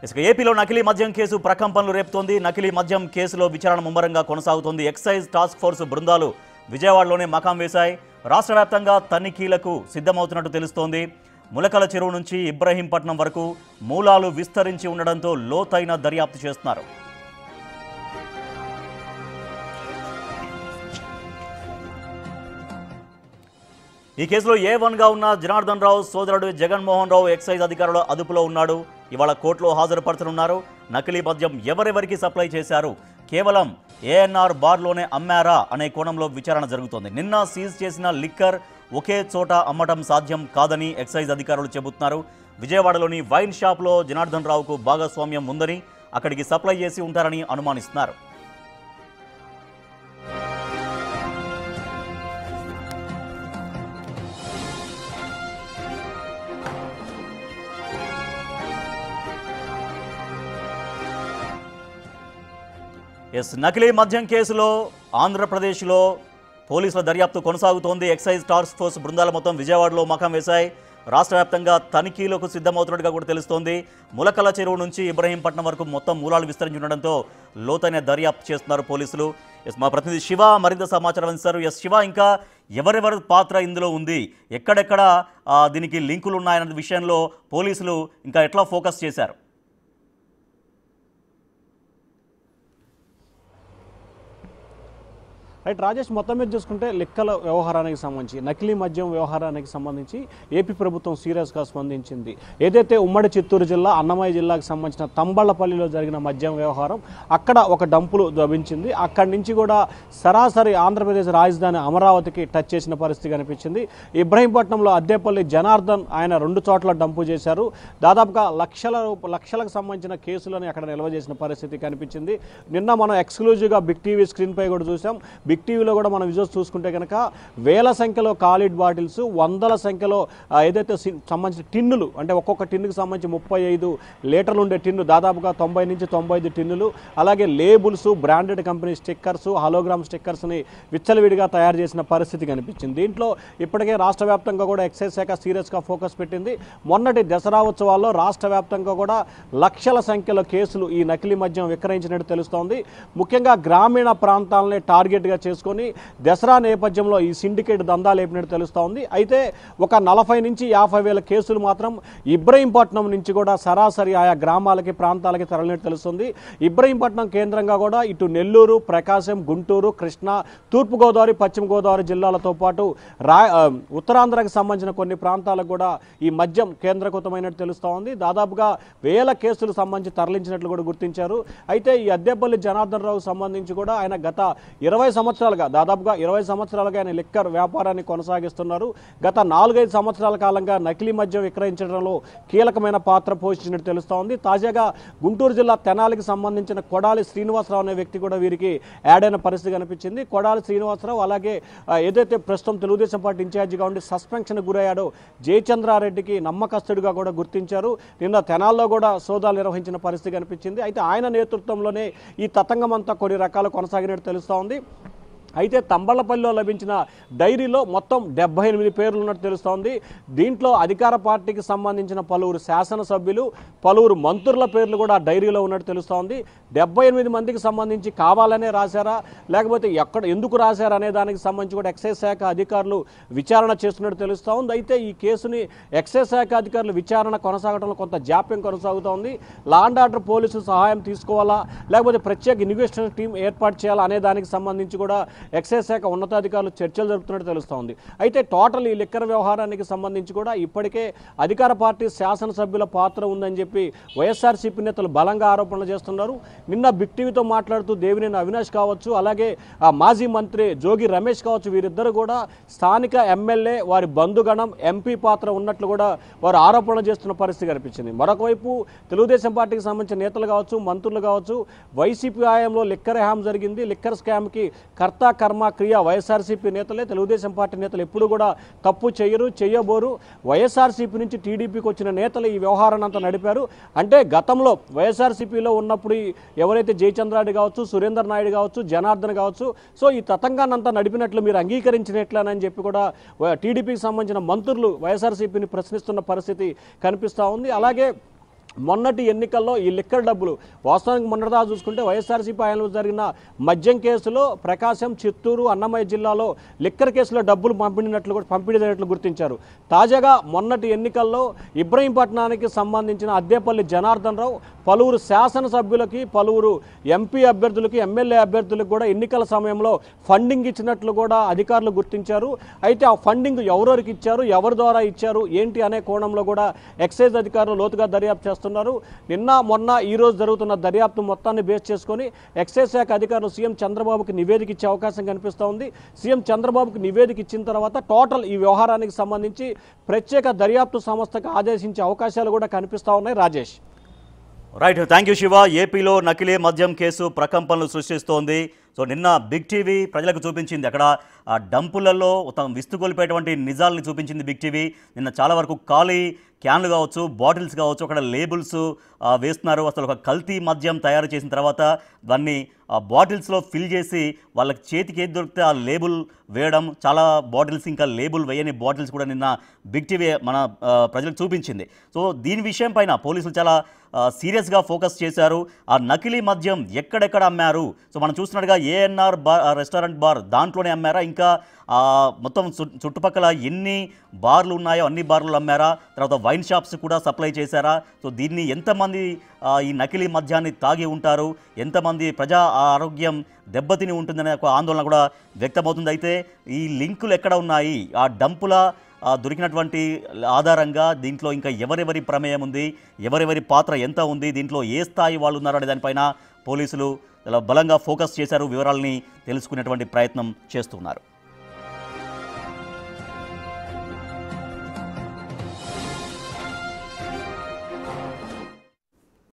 ఇక ఏపీలో నకిలీ మద్యం కేసు ప్రకంపనలు రేపుతోంది. నకిలీ మద్యం కేసులో విచారణ ముమ్మరంగా కొనసాగుతోంది. ఎక్సైజ్ టాస్క్ ఫోర్స్ బృందాలు విజయవాడలోనే మకాం వేశాయి. రాష్ట్ర వ్యాప్తంగా తనిఖీలకు సిద్ధమవుతున్నట్టు తెలుస్తోంది. ములకల చెరువు నుంచి ఇబ్రహీంపట్నం వరకు మూలాలు విస్తరించి ఉండడంతో లోతైన దర్యాప్తు చేస్తున్నారు. ఈ కేసులో A1గా ఉన్న జనార్దన్ రావు సోదరుడు జగన్మోహన్ రావు ఎక్సైజ్ అధికారుల అదుపులో ఉన్నాడు. ఇవాళ కోర్టులో హాజరుపరచనున్నారు. నకిలీ మద్యం ఎవరెవరికి సప్లై చేశారు, కేవలం ANR బార్లోనే అమ్మారా అనే కోణంలో విచారణ జరుగుతోంది. నిన్న సీజ్ చేసిన లిక్కర్ ఒకే చోట అమ్మటం సాధ్యం కాదని ఎక్సైజ్ అధికారులు చెబుతున్నారు. విజయవాడలోని వైన్ షాప్లో జనార్దన్ రావుకు భాగస్వామ్యం ఉందని, అక్కడికి సప్లై చేసి ఉంటారని అనుమానిస్తున్నారు. నకిలీ మద్యం కేసులో ఆంధ్రప్రదేశ్లో పోలీసుల దర్యాప్తు కొనసాగుతోంది. ఎక్సైజ్ టాస్క్ ఫోర్స్ బృందాలు మొత్తం విజయవాడలో మకాం వేశాయి. రాష్ట్ర వ్యాప్తంగా తనిఖీలకు సిద్ధమవుతున్నట్టుగా కూడా తెలుస్తోంది. ములకల చెరువు నుంచి ఇబ్రహీంపట్నం వరకు మొత్తం మూలాలు విస్తరించి ఉండడంతో లోతైన దర్యాప్తు చేస్తున్నారు పోలీసులు. మా ప్రతినిధి శివ మరింత సమాచారం అందిస్తారు. శివ, ఇంకా ఎవరెవరి పాత్ర ఇందులో ఉంది, ఎక్కడెక్కడ దీనికి లింకులు ఉన్నాయన్న విషయంలో పోలీసులు ఇంకా ఎట్లా ఫోకస్ చేశారు? రైట్ రాజేష్, మొత్తం మీద చూసుకుంటే లిక్కల వ్యవహారానికి సంబంధించి, నకిలీ మద్యం వ్యవహారానికి సంబంధించి ఏపీ ప్రభుత్వం సీరియస్గా స్పందించింది. ఏదైతే ఉమ్మడి చిత్తూరు జిల్లా అన్నమయ్య జిల్లాకు సంబంధించిన తంబళ్లపల్లిలో జరిగిన మద్యం వ్యవహారం, అక్కడ ఒక డంపులు లభించింది. అక్కడి నుంచి కూడా సరాసరి ఆంధ్రప్రదేశ్ రాజధాని అమరావతికి టచ్ చేసిన పరిస్థితి కనిపించింది. ఇబ్రహీంపట్నంలో అద్దేపల్లి జనార్దన్ ఆయన 2 చోట్ల డంపు చేశారు. దాదాపుగా లక్షలకు సంబంధించిన కేసులను అక్కడ నిల్వ చేసిన పరిస్థితి కనిపించింది. నిన్న మనం ఎక్స్క్లూజివ్గా బిగ్ టీవీ స్క్రీన్ పై కూడా చూసాం. బిగ్ టీవీలో కూడా మనం విజువల్స్ చూసుకుంటే కనుక వేల సంఖ్యలో కాలిడ్ బాటిల్స్, వందల సంఖ్యలో ఏదైతే సంబంధించిన టిన్నులు, అంటే ఒక్కొక్క టిన్నుకి సంబంధించి 35 లీటర్లు ఉండే టిన్ను, దాదాపుగా 90 నుంచి 95 టిన్నులు, అలాగే labels, branded company stickers, hologram స్టిక్కర్స్ని విచ్చలవిడిగా తయారు చేసిన పరిస్థితి కనిపించింది. దీంట్లో ఇప్పటికే రాష్ట్ర వ్యాప్తంగా కూడా ఎక్సైజ్ శాఖ సీరియస్గా ఫోకస్ పెట్టింది. మొన్నటి దసరా ఉత్సవాల్లో రాష్ట్ర వ్యాప్తంగా కూడా లక్షల సంఖ్యలో కేసులు ఈ నకిలీ మద్యం విక్రయించినట్టు తెలుస్తోంది. ముఖ్యంగా గ్రామీణ ప్రాంతాలనే టార్గెట్గా చేసుకొని దసరా నేపథ్యంలో ఈ సిండికేట్ దందా లేపినట్టు తెలుస్తోంది. అయితే ఒక 40 నుంచి 50 వేల కేసులు మాత్రం ఇబ్రహీంపట్నం నుంచి కూడా సరాసరి ఆయా గ్రామాలకి, ప్రాంతాలకి తరలినట్టు తెలుస్తుంది. ఇబ్రహీంపట్నం కేంద్రంగా కూడా ఇటు నెల్లూరు, ప్రకాశం, గుంటూరు, కృష్ణా, తూర్పుగోదావరి, పశ్చిమ గోదావరి జిల్లాలతో పాటు ఉత్తరాంధ్రకి సంబంధించిన కొన్ని ప్రాంతాలకు కూడా ఈ మద్యం కేంద్రీకృతమైనట్టు తెలుస్తోంది. దాదాపుగా వేల కేసులు సంబంధించి తరలించినట్లు కూడా గుర్తించారు. అయితే ఈ అద్దేపల్లి జనార్దన్ రావు సంబంధించి కూడా ఆయన గత 20 సంవత్సరాలుగా, దాదాపుగా 20 సంవత్సరాలుగా ఆయన లిక్కర్ వ్యాపారాన్ని కొనసాగిస్తున్నారు. గత 4-5 సంవత్సరాల కాలంగా నకిలీ మద్యం విక్రయించడంలో కీలకమైన పాత్ర పోషించినట్టు తెలుస్తోంది. తాజాగా గుంటూరు జిల్లా తెనాలికి సంబంధించిన కొడాలి శ్రీనివాసరావు అనే వ్యక్తి కూడా వీరికి యాడ్ అయిన పరిస్థితి కనిపించింది. కొడాలి శ్రీనివాసరావు, అలాగే ఏదైతే ప్రస్తుతం తెలుగుదేశం పార్టీ ఇన్ఛార్జిగా ఉండి సస్పెన్షన్ గురయ్యాడో జయచంద్రారెడ్డికి నమ్మకస్తుడిగా కూడా గుర్తించారు. నిన్న తెనాల్లో కూడా సోదాలు నిర్వహించిన పరిస్థితి కనిపించింది. అయితే ఆయన నేతృత్వంలోనే ఈ తతంగం అంతా కొన్ని రకాలు కొనసాగినట్టు తెలుస్తోంది. అయితే తంబళ్లపల్లిలో లభించిన డైరీలో మొత్తం 78 పేర్లు ఉన్నట్టు తెలుస్తోంది. దీంట్లో అధికార పార్టీకి సంబంధించిన పలువురు శాసనసభ్యులు, పలువురు మంత్రుల పేర్లు కూడా డైరీలో ఉన్నట్టు తెలుస్తోంది. 78 మందికి సంబంధించి కావాలనే రాశారా, లేకపోతే ఎందుకు రాశారా అనే దానికి సంబంధించి కూడా ఎక్సైజ్ శాఖ అధికారులు విచారణ చేస్తున్నట్టు తెలుస్తోంది. అయితే ఈ కేసుని ఎక్సైజ్ శాఖ అధికారులు విచారణ కొనసాగడంలో కొంత జాప్యం కొనసాగుతోంది. లా అండ్ ఆర్డర్ పోలీసులు సహాయం తీసుకోవాలా, లేకపోతే ప్రత్యేక ఇన్వెస్టిగేషన్ టీం ఏర్పాటు చేయాలా అనే దానికి సంబంధించి కూడా ఎక్సైజ్ శాఖ ఉన్నతాధికారులు చర్చలు జరుపుతున్నట్టు తెలుస్తోంది. అయితే టోటల్ ఈ లిక్కర్ వ్యవహారానికి సంబంధించి కూడా ఇప్పటికే అధికార పార్టీ శాసనసభ్యుల పాత్ర ఉందని చెప్పి వైఎస్ఆర్సీపీ నేతలు బలంగా ఆరోపణలు చేస్తున్నారు. నిన్న బిగ్ టీవీతో మాట్లాడుతూ దేవినేని అవినాష్ కావచ్చు, అలాగే మాజీ మంత్రి జోగి రమేష్ కావచ్చు, వీరిద్దరు కూడా స్థానిక ఎమ్మెల్యే, వారి బంధుగణం, ఎంపీ పాత్ర ఉన్నట్లు కూడా వారు ఆరోపణలు చేస్తున్న పరిస్థితి కనిపించింది. మరొకవైపు తెలుగుదేశం పార్టీకి సంబంధించిన నేతలు కావచ్చు, మంత్రులు కావచ్చు, వైసీపీ హయాంలో లిక్కర్ హ్యామ్ జరిగింది, లిక్కర్ స్కామ్కి కర్త కర్మ క్రియ వైఎస్ఆర్సీపీ నేతలే. తెలుగుదేశం పార్టీ నేతలు ఎప్పుడు కూడా తప్పు చేయబోరు. వైఎస్ఆర్సీపీ నుంచి టీడీపీకి వచ్చిన నేతలు ఈ వ్యవహారాన్ని అంతా నడిపారు. అంటే గతంలో వైఎస్ఆర్సీపీలో ఉన్నప్పుడు ఎవరైతే జయచంద్రారెడ్డి కావచ్చు, సురేందర్ నాయుడు కావచ్చు, జనార్దన్ కావచ్చు, సో ఈ తతంగాన్ని అంతా నడిపినట్లు మీరు అంగీకరించినట్లేనని చెప్పి కూడా టీడీపీకి సంబంధించిన మంత్రులు వైఎస్ఆర్సీపీని ప్రశ్నిస్తున్న పరిస్థితి కనిపిస్తూ ఉంది. అలాగే మొన్నటి ఎన్నికల్లో ఈ లిక్కర్ డబ్బులు వాస్తవానికి మొన్నటిదా చూసుకుంటే వైఎస్ఆర్సీపీ హయాంలో జరిగిన మద్యం కేసులో ప్రకాశం, చిత్తూరు, అన్నమయ్య జిల్లాలో లిక్కర్ కేసులో డబ్బులు పంపిణీ జరిగినట్లు గుర్తించారు. తాజాగా మొన్నటి ఎన్నికల్లో ఇబ్రహీంపట్నానికి సంబంధించిన అద్దేపల్లి జనార్దన్ రావు పలువురు శాసనసభ్యులకి, పలువురు ఎంపీ అభ్యర్థులకి, ఎమ్మెల్యే అభ్యర్థులకు కూడా ఎన్నికల సమయంలో ఫండింగ్ ఇచ్చినట్లు కూడా అధికారులు గుర్తించారు. అయితే ఆ ఫండింగ్ ఎవరెవరికి ఇచ్చారు, ఎవరి ద్వారా ఇచ్చారు, ఏంటి అనే కోణంలో కూడా ఎక్సైజ్ అధికారులు లోతుగా దర్యాప్తు చేస్తున్నారు. నిన్న మొన్న ఈ రోజు జరుగుతున్న దర్యాప్తు మొత్తాన్ని బేస్ చేసుకొని ఎక్సైజ్ శాఖ అధికారులు సీఎం చంద్రబాబుకి నివేదిక ఇచ్చే అవకాశం కనిపిస్తూ ఉంది. సీఎం చంద్రబాబుకి నివేదిక ఇచ్చిన తర్వాత టోటల్ ఈ వ్యవహారానికి సంబంధించి ప్రత్యేక దర్యాప్తు సంస్థకు ఆదేశించే అవకాశాలు కూడా కనిపిస్తూ ఉన్నాయి. Rajesh. Right, thank you Shiva. ఏపీలో నకిలీ మద్యం కేసు ప్రకంపనలు సృష్టిస్తోంది. సో నిన్న బిగ్ టీవీ ప్రజలకు చూపించింది, అక్కడ ఆ డంపులలో విస్తుగొలిపేటువంటి నిజాలని చూపించింది బిగ్ టీవీ. నిన్న చాలా వరకు ఖాళీ క్యాన్లు కావచ్చు, బాటిల్స్ కావచ్చు, అక్కడ లేబుల్స్ వేస్తున్నారు. అసలు ఒక కల్తీ మద్యం తయారు చేసిన తర్వాత దాన్ని బాటిల్స్లో ఫిల్ చేసి వాళ్ళకి చేతికి ఏది దొరికితే ఆ లేబుల్ వేయడం, చాలా బాటిల్స్ ఇంకా లేబుల్ వేయని బాటిల్స్ కూడా నిన్న బిగ్ టీవీ మన ప్రజలకు చూపించింది. సో దీని విషయం పైన పోలీసులు చాలా సీరియస్గా ఫోకస్ చేశారు. ఆ నకిలీ మద్యం ఎక్కడెక్కడ అమ్మారు, సో మనం చూస్తున్నట్టుగా ఏఎన్ఆర్ రెస్టారెంట్ బార్ దాంట్లోనే అమ్మారా, ఇంకా మొత్తం చుట్టుపక్కల ఎన్ని బార్లు ఉన్నాయో అన్ని బార్లు అమ్మారా, తర్వాత వైన్ షాప్స్ కూడా సప్లై చేశారా, సో దీన్ని ఎంతమంది ఈ నకిలీ మద్యాన్ని తాగి ఉంటారు, ఎంతమంది ప్రజా ఆరోగ్యం దెబ్బతిని ఉంటుందనే ఒక ఆందోళన కూడా వ్యక్తమవుతుంది. అయితే ఈ లింకులు ఎక్కడ ఉన్నాయి, ఆ డంపుల దొరికినటువంటి ఆధారంగా దీంట్లో ఇంకా ఎవరెవరి ప్రమేయం ఉంది, ఎవరెవరి పాత్ర ఎంత ఉంది, దీంట్లో ఏ స్థాయి వాళ్ళు ఉన్నారు అనే దానిపైన పోలీసులు చాలా బలంగా ఫోకస్ చేశారు. వివరాలని తెలుసుకునేటువంటి ప్రయత్నం చేస్తున్నారు.